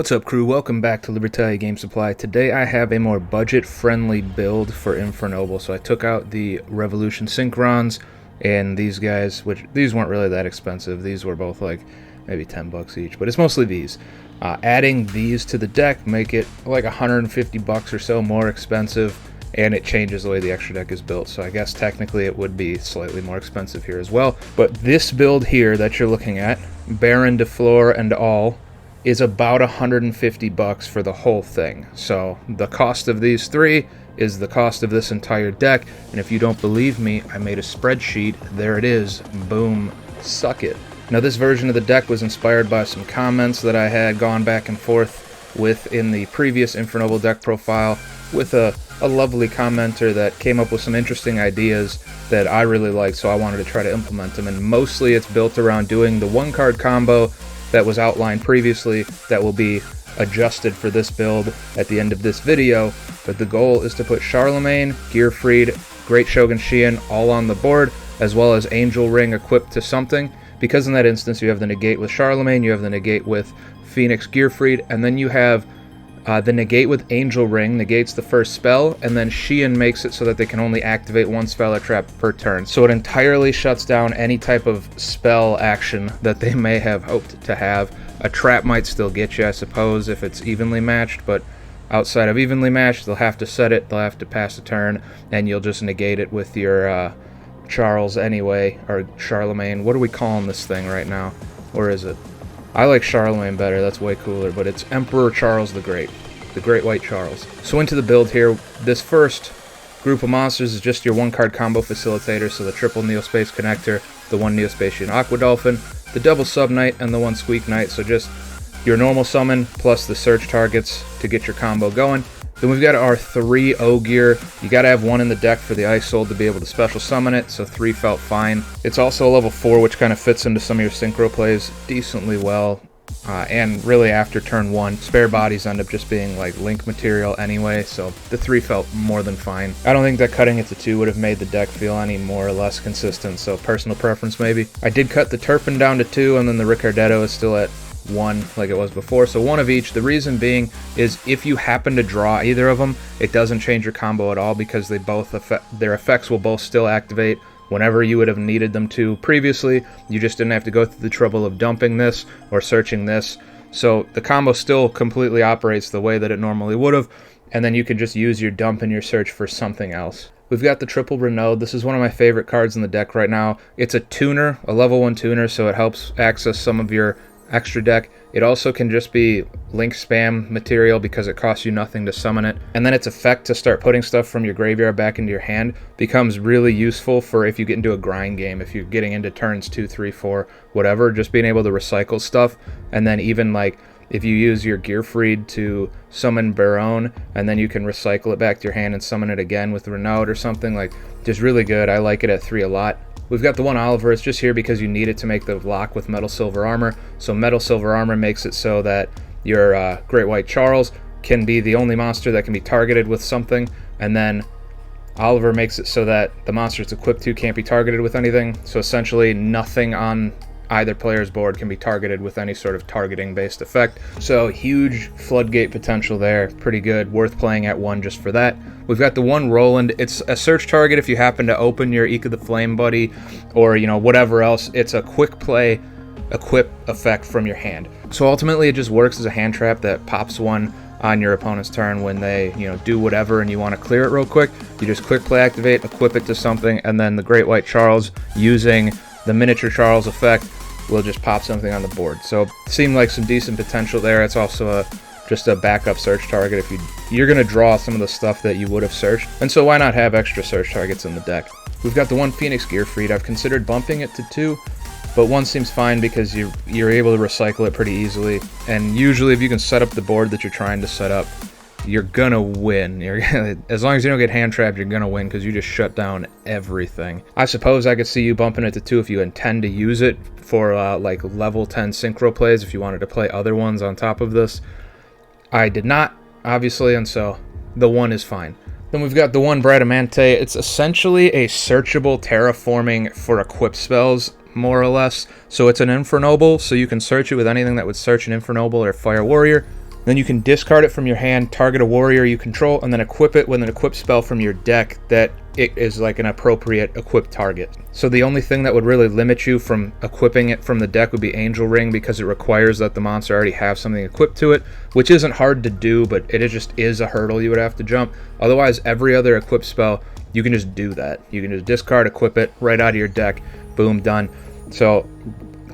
What's up, crew? Welcome back to Libertalia Game Supply. Today I have a more budget-friendly build for Infernoble. So I took out the Revolution Synchrons and these guys, which these weren't really that expensive. These were both like maybe 10 bucks each, but it's mostly these. Adding these to the deck make it like 150 bucks or so more expensive, and it changes the way the extra deck is built. So I guess technically it would be slightly more expensive here as well. But this build here that you're looking at, Baron, DeFleur, and all, is about 150 bucks for the whole thing. So the cost of these three is the cost of this entire deck, and if you don't believe me, I made a spreadsheet. There it is. Boom. Suck it. Now this version of the deck was inspired by some comments that I had gone back and forth with in the previous Infernoble deck profile with a lovely commenter that came up with some interesting ideas that I really liked, so I wanted to try to implement them. And mostly it's built around doing the one card combo that was outlined previously that will be adjusted for this build at the end of this video. But the goal is to put Charlemagne, Gearfried, Great Shogun Sheen all on the board, as well as Angel Ring equipped to something, because in that instance you have the negate with Charlemagne, you have the negate with Phoenix Gearfried, and then you have the negate with Angel Ring negates the first spell, and then Sheen makes it so that they can only activate one spell or trap per turn. So it entirely shuts down any type of spell action that they may have hoped to have. A trap might still get you, I suppose, if it's evenly matched, but outside of evenly matched, they'll have to set it, they'll have to pass a turn, and you'll just negate it with your Charles anyway, or Charlemagne. What are we calling this thing right now? Or is it? I like Charlemagne better, that's way cooler, but it's Emperor Charles the Great White Charles. So into the build here, this first group of monsters is just your one card combo facilitator, so the triple Neospace Connector, the one Neospatian Aqua Dolphin, the double Sub Knight, and the one Squeak Knight, so just your normal summon plus the search targets to get your combo going. Then we've got our 3 Ogre. You gotta have one in the deck for the Ice Soul to be able to special summon it, so 3 felt fine. It's also a level 4, which kind of fits into some of your synchro plays decently well. And really after turn 1, spare bodies end up just being like link material anyway, so the 3 felt more than fine. I don't think that cutting it to 2 would have made the deck feel any more or less consistent, so personal preference maybe. I did cut the Turpin down to 2, and then the Ricardetto is still at 1 like it was before, so 1 of each. The reason being is if you happen to draw either of them, it doesn't change your combo at all, because they both their effects will both still activate whenever you would have needed them to previously. You just didn't have to go through the trouble of dumping this or searching this, so the combo still completely operates the way that it normally would have, and then you can just use your dump and your search for something else. We've got the triple Renault. This is one of my favorite cards in the deck right now. It's a tuner, a level 1 tuner, so it helps access some of your extra deck. It also can just be link spam material because it costs you nothing to summon it, and then its effect to start putting stuff from your graveyard back into your hand becomes really useful for if you get into a grind game, if you're getting into turns 2, 3, 4, whatever, just being able to recycle stuff. And then even like if you use your Gearfried to summon Baron, and then you can recycle it back to your hand and summon it again with Renault or something, like just really good. I like it at 3 a lot. We've got the one Oliver. It's just here because you need it to make the lock with Metal Silver Armor. So Metal Silver Armor makes it so that your Great White Charles can be the only monster that can be targeted with something, and then Oliver makes it so that the monster it's equipped to can't be targeted with anything. So essentially nothing on either player's board can be targeted with any sort of targeting based effect. So huge floodgate potential there, pretty good, worth playing at 1 just for that. We've got the one Roland. It's a search target if you happen to open your Eka the Flame Buddy or whatever else. It's a quick play equip effect from your hand. So ultimately it just works as a hand trap that pops 1 on your opponent's turn when they do whatever and you want to clear it real quick. You just quick play activate, equip it to something, and then the Great White Charles using the miniature Charles effect will just pop something on the board. So seemed like some decent potential there. It's also just a backup search target if you're going to draw some of the stuff that you would have searched, and so why not have extra search targets in the deck. We've got the one Phoenix Gearfried. I've considered bumping it to 2, but 1 seems fine because you're able to recycle it pretty easily, and usually if you can set up the board that you're trying to set up, you're gonna win. As long as you don't get hand trapped, you're gonna win because you just shut down everything. I suppose I could see you bumping it to 2 if you intend to use it for like level 10 synchro plays, if you wanted to play other ones on top of this. I did not, obviously, and so the 1 is fine. Then we've got the one Bradamante. It's essentially a searchable terraforming for equip spells, more or less. So it's an Infernoble, so you can search it with anything that would search an Infernoble or Fire Warrior. Then you can discard it from your hand, target a warrior you control, and then equip it with an equip spell from your deck that it is like an appropriate equip target. So the only thing that would really limit you from equipping it from the deck would be Angel Ring, because it requires that the monster already have something equipped to it, which isn't hard to do, but it just is a hurdle you would have to jump. Otherwise, every other equip spell, you can just do that. You can just discard, equip it right out of your deck, boom, done. So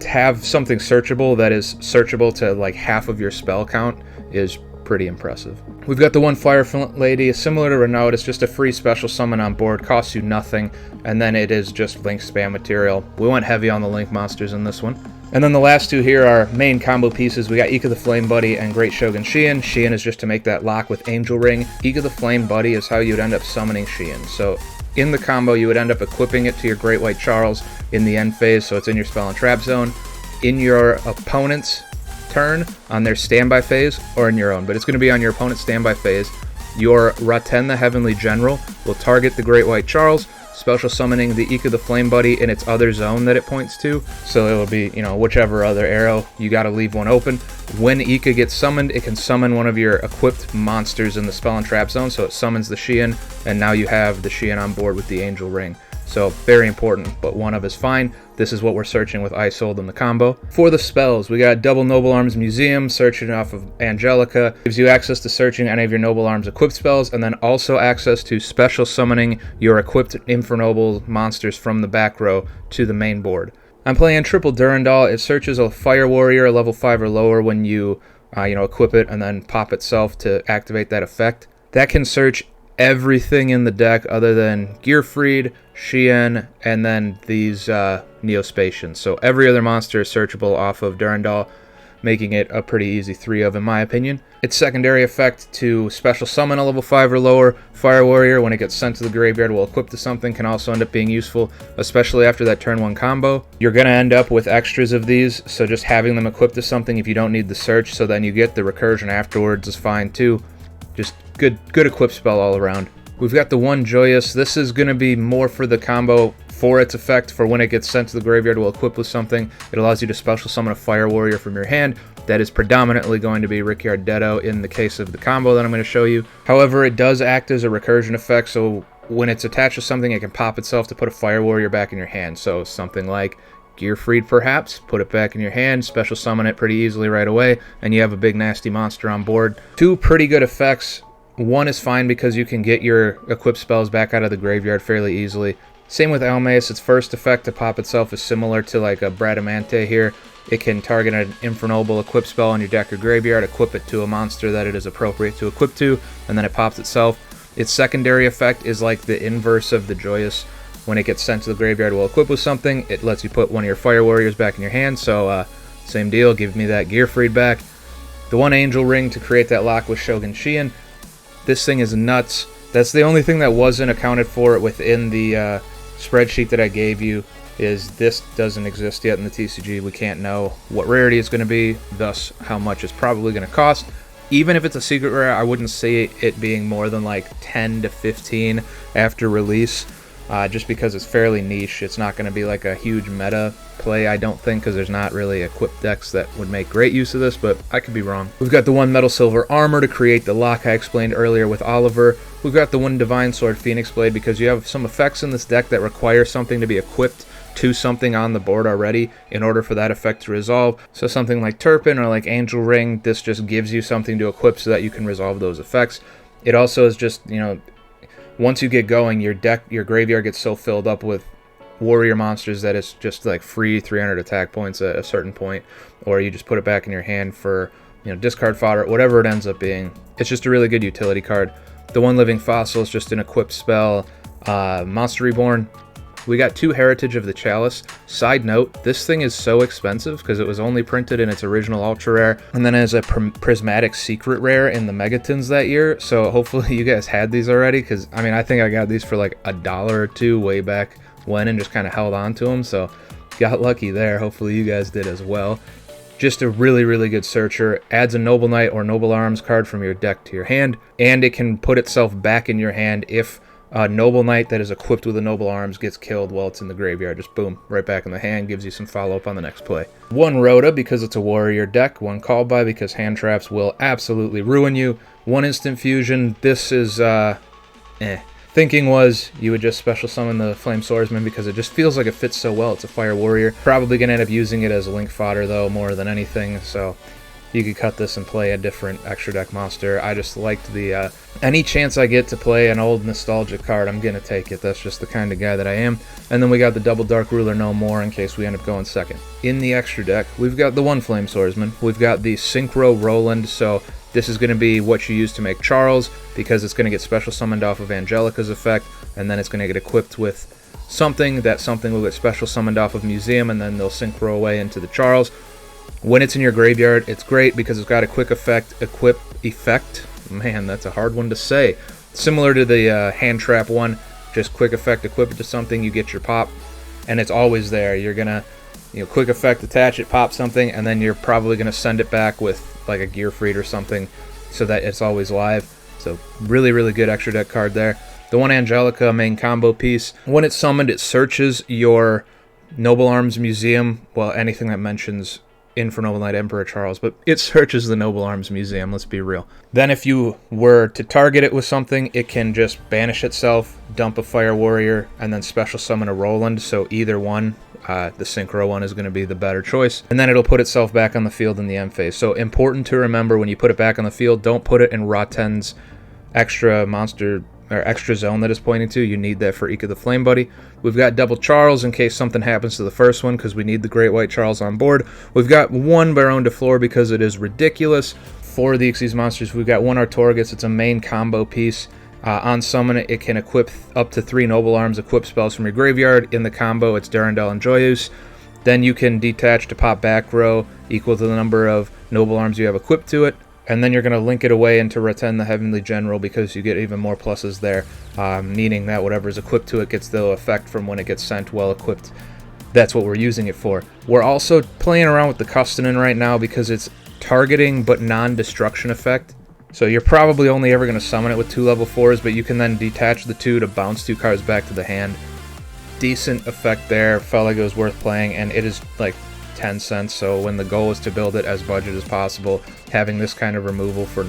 to have something searchable that is searchable to like half of your spell count is pretty impressive. We've got the one Fire Flint Lady, similar to Renault. It's just a free special summon on board, costs you nothing, and then it is just Link spam material. We went heavy on the Link monsters in this one. And then the last two here are main combo pieces. We got Ika the Flame Buddy and Great Shogun Sheen. Sheen is just to make that lock with Angel Ring. Ika the Flame Buddy is how you'd end up summoning Sheen. So in the combo, you would end up equipping it to your Great White Charles in the end phase, so it's in your spell and trap zone. In your opponent's turn, on their standby phase, or in your own, but it's going to be on your opponent's standby phase, your Rota the Heavenly General will target the Great White Charles, special summoning the Ika the Flame Buddy in its other zone that it points to. So it'll be, whichever other arrow, you got to leave one open. When Ika gets summoned, it can summon one of your equipped monsters in the spell and trap zone, so it summons the Sheen, and now you have the Sheen on board with the Angel Ring. So very important, but one of is fine. This is what we're searching with Isold in the combo. For the spells, we got Double Noble Arms Museum, searching off of Angelica. Gives you access to searching any of your Noble Arms equipped spells, and then also access to special summoning your equipped Infernoble monsters from the back row to the main board. I'm playing Triple Durandal. It searches a Fire Warrior, level 5 or lower, when you equip it and then pop itself to activate that effect. That can search everything in the deck other than Gearfried, Sheen, and then these Neospatians. So every other monster is searchable off of Durandal, making it a pretty easy 3 of in my opinion. Its secondary effect to special summon a level 5 or lower Fire Warrior when it gets sent to the graveyard while equipped to something can also end up being useful, especially after that turn 1 combo. You're going to end up with extras of these, so just having them equipped to something if you don't need the search, so then you get the recursion afterwards is fine too. Just good equip spell all around. We've got the one Joyous. This is going to be more for the combo for its effect for when it gets sent to the graveyard while equipped with something. It allows you to special summon a Fire Warrior from your hand. That is predominantly going to be Ricciardetto in the case of the combo that I'm going to show you. However, it does act as a recursion effect, so when it's attached to something, it can pop itself to put a Fire Warrior back in your hand. So something like Gearfried perhaps, put it back in your hand, special summon it pretty easily right away, and you have a big nasty monster on board. 2 pretty good effects. One is fine because you can get your equipped spells back out of the graveyard fairly easily. Same with Elmace. Its first effect to pop itself is similar to like a Bradamante here. It can target an Infernoble equip spell on your deck or graveyard, equip it to a monster that it is appropriate to equip to, and then it pops itself. Its secondary effect is like the inverse of the Joyous. When it gets sent to the graveyard while equipped with something, it lets you put one of your Fire Warriors back in your hand, so same deal, give me that Gearfried back. The one Angel Ring to create that lock with Shogun Sheen. This thing is nuts. That's the only thing that wasn't accounted for within the spreadsheet that I gave you, is this doesn't exist yet in the TCG. We can't know what rarity it's going to be, thus how much it's probably going to cost. Even if it's a secret rare, I wouldn't see it being more than like 10 to 15 after release. Just because it's fairly niche. It's not going to be like a huge meta play, I don't think, because there's not really equipped decks that would make great use of this, but I could be wrong. We've got the one Metal Silver Armor to create the lock I explained earlier with Oliver. We've got the one Divine Sword Phoenix Blade because you have some effects in this deck that require something to be equipped to something on the board already in order for that effect to resolve. So something like Turpin or like Angel Ring, this just gives you something to equip so that you can resolve those effects. It also is just, once you get going, your graveyard gets so filled up with warrior monsters that it's just like free 300 attack points at a certain point, or you just put it back in your hand for discard fodder, whatever it ends up being. It's just a really good utility card. The one Living Fossil is just an equipped spell. Monster Reborn. We got 2 Heritage of the Chalice. Side note, this thing is so expensive because it was only printed in its original Ultra Rare and then as a Prismatic Secret Rare in the Megatons that year. So hopefully you guys had these already, because I think I got these for like $1 or $2 way back when and just kind of held on to them. So got lucky there. Hopefully you guys did as well. Just a really good searcher. Adds a Noble Knight or Noble Arms card from your deck to your hand, and it can put itself back in your hand if Noble Knight that is equipped with a Noble Arms gets killed while it's in the graveyard. Just boom, right back in the hand, gives you some follow-up on the next play. 1 Rota because it's a warrior deck, 1 call by because hand traps will absolutely ruin you, 1 instant fusion. This is, Thinking was you would just special summon the Flame Swordsman because it just feels like it fits so well. It's a fire warrior. Probably going to end up using it as a link fodder though more than anything, so you could cut this and play a different extra deck monster. I just liked the, any chance I get to play an old nostalgic card, I'm going to take it. That's just the kind of guy that I am. And then we got the double Dark Ruler no more in case we end up going second. In the extra deck, we've got the 1 Flame Swordsman. We've got the Synchro Roland, so this is going to be what you use to make Charles, because it's going to get special summoned off of Angelica's effect, and then it's going to get equipped with something. That something will get special summoned off of Museum, and then they'll synchro away into the Charles. When it's in your graveyard, it's great because it's got a quick effect, equip effect. Man, that's a hard one to say. Similar to the hand trap one, just quick effect, equip it to something, you get your pop, and it's always there. You're going to, quick effect, attach it, pop something, and then you're probably going to send it back with like a Gear Freed or something so that it's always live. So really, really good extra deck card there. The 1 Angelica main combo piece. When it's summoned, it searches your Noble Arms Museum. Well, anything that mentions Infernoble Knight Emperor Charles, but it searches the Noble Arms Museum, let's be real. Then if you were to target it with something, it can just banish itself, dump a Fire Warrior, and then special summon a Roland, so either one. The Synchro one is going to be the better choice. And then it'll put itself back on the field in the end phase. So important to remember when you put it back on the field, don't put it in Roten's extra monster or extra zone that is pointing to. You need that for Ika the Flame Buddy. We've got double Charles in case something happens to the first one because we need the Great White Charles on board. We've got 1 Baron de Fleur because it is ridiculous. For the Xyz monsters, we've got 1 Artorgus. It's a main combo piece. On summon, it can equip up to 3 Noble Arms equip spells from your graveyard. In the combo, it's Darendelle and Joyeuse. Then you can detach to pop back row equal to the number of Noble Arms you have equipped to it. And then you're going to link it away into Roten the Heavenly General because you get even more pluses there, meaning that whatever is equipped to it gets the effect from when it gets sent well equipped. That's what we're using it for. We're also playing around with the Custonin right now because it's targeting but non-destruction effect. So you're probably only ever going to summon it with 2 level 4s, but you can then detach the 2 to bounce 2 cards back to the hand. Decent effect there. Felt like it was worth playing, and it is like 10 cents, so when the goal is to build it as budget as possible, having this kind of removal for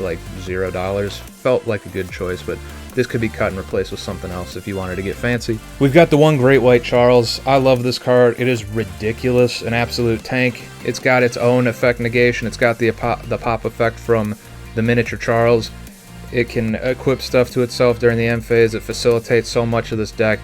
like $0 felt like a good choice, but this could be cut and replaced with something else if you wanted to get fancy. We've got the 1 Great White Charles. I love this card. It is ridiculous, an absolute tank. It's got its own effect negation. It's got the pop effect from the miniature Charles. It can equip stuff to itself during the end phase. It facilitates so much of this deck.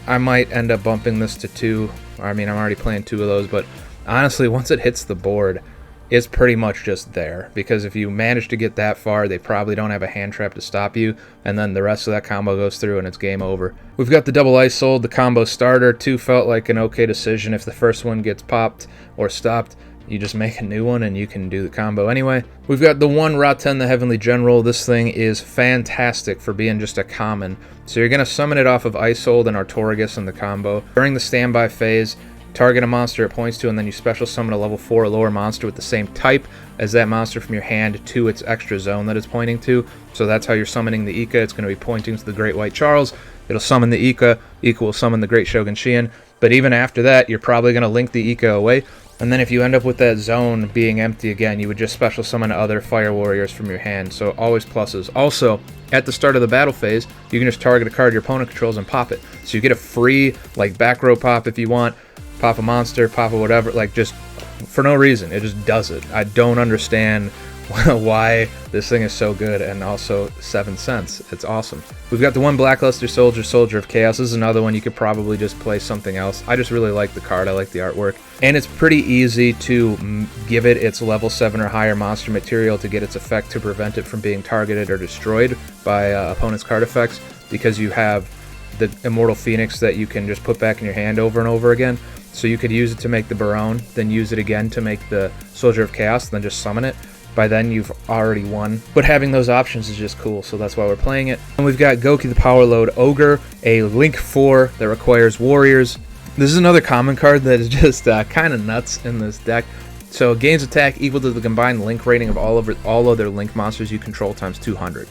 I might end up bumping this to 2. I mean, I'm already playing 2 of those, but honestly, once it hits the board, it's pretty much just there. Because if you manage to get that far, they probably don't have a hand trap to stop you, and then the rest of that combo goes through and it's game over. We've got the double Ice Soul, the combo starter. 2 felt like an okay decision. If the first one gets popped or stopped, you just make a new one and you can do the combo anyway. We've got the 1 Roten the Heavenly General. This thing is fantastic for being just a common. So you're going to summon it off of Isold and Artorgus in the combo. During the standby phase, target a monster it points to, and then you special summon a level 4 or lower monster with the same type as that monster from your hand to its extra zone that it's pointing to. So that's how you're summoning the Ika. It's going to be pointing to the Great White Charles. It'll summon the Ika. Ika will summon the Great Shogun Sheen. But even after that, you're probably going to link the Ika away. And then if you end up with that zone being empty again, you would just special summon other Fire Warriors from your hand. So always pluses. Also, at the start of the battle phase, you can just target a card your opponent controls and pop it. So you get a free, like, back row pop if you want. Pop a monster, pop a whatever, like, just for no reason. It just does it. I don't understand why this thing is so good, and also 7 cents. It's awesome. We've got the 1 Blackluster Soldier, Soldier of Chaos. This is another one you could probably just play something else. I just really like the card. I like the artwork. And it's pretty easy to give it its level 7 or higher monster material to get its effect to prevent it from being targeted or destroyed by opponent's card effects, because you have the Immortal Phoenix that you can just put back in your hand over and over again. So you could use it to make the Baron, then use it again to make the Soldier of Chaos, then just summon it. By then you've already won. But having those options is just cool, so that's why we're playing it. And we've got Goku the Power Load Ogre, a Link 4 that requires Warriors. This is another common card that is just kind of nuts in this deck. So gains attack equal to the combined Link rating of all other Link monsters you control times 200.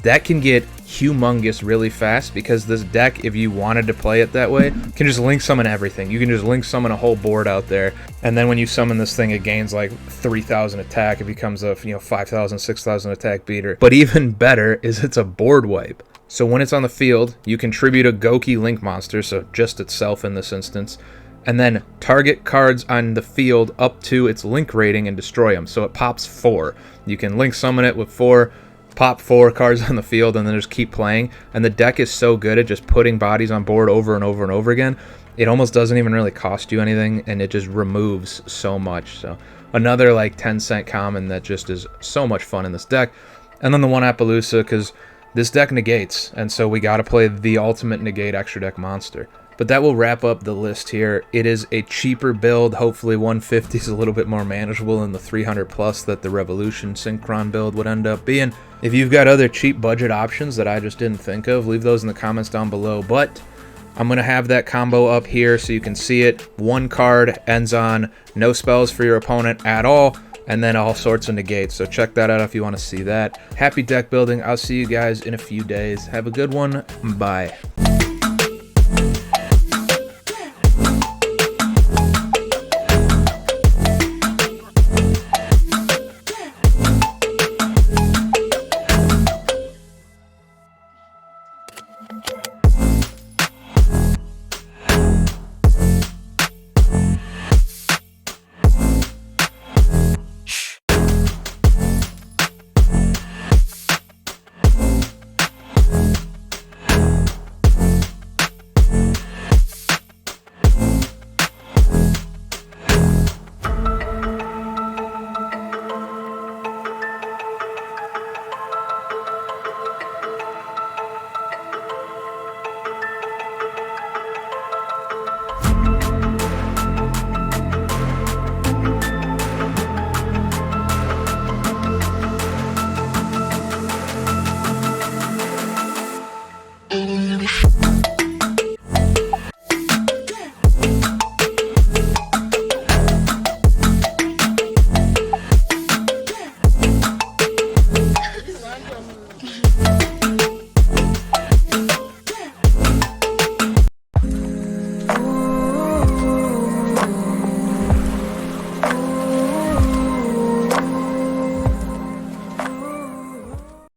that can get humongous really fast, because this deck, if you wanted to play it that way, can just link summon everything. You can just link summon a whole board out there, and then when you summon this thing, it gains like 3,000 attack. It becomes a 5,000, 6,000 attack beater. But even better is it's a board wipe. So when it's on the field, you contribute a Goku link monster, so just itself in this instance, and then target cards on the field up to its link rating and destroy them. So it pops 4. You can link summon it with 4, pop 4 cards on the field, and then just keep playing. And the deck is so good at just putting bodies on board over and over and over again, it almost doesn't even really cost you anything, and it just removes so much. So another like 10-cent common that just is so much fun in this deck. And then the one Appaloosa, because this deck negates, and so we got to play the ultimate negate extra deck monster. But that will wrap up the list here. It is a cheaper build. Hopefully 150 is a little bit more manageable than the 300 plus that the Revolution Synchron build would end up being. If you've got other cheap budget options that I just didn't think of, leave those in the comments down below. But I'm going to have that combo up here so you can see it. One card ends on no spells for your opponent at all, and then all sorts of negates. So check that out if you want to see that. Happy deck building. I'll see you guys in a few days. Have a good one. Bye.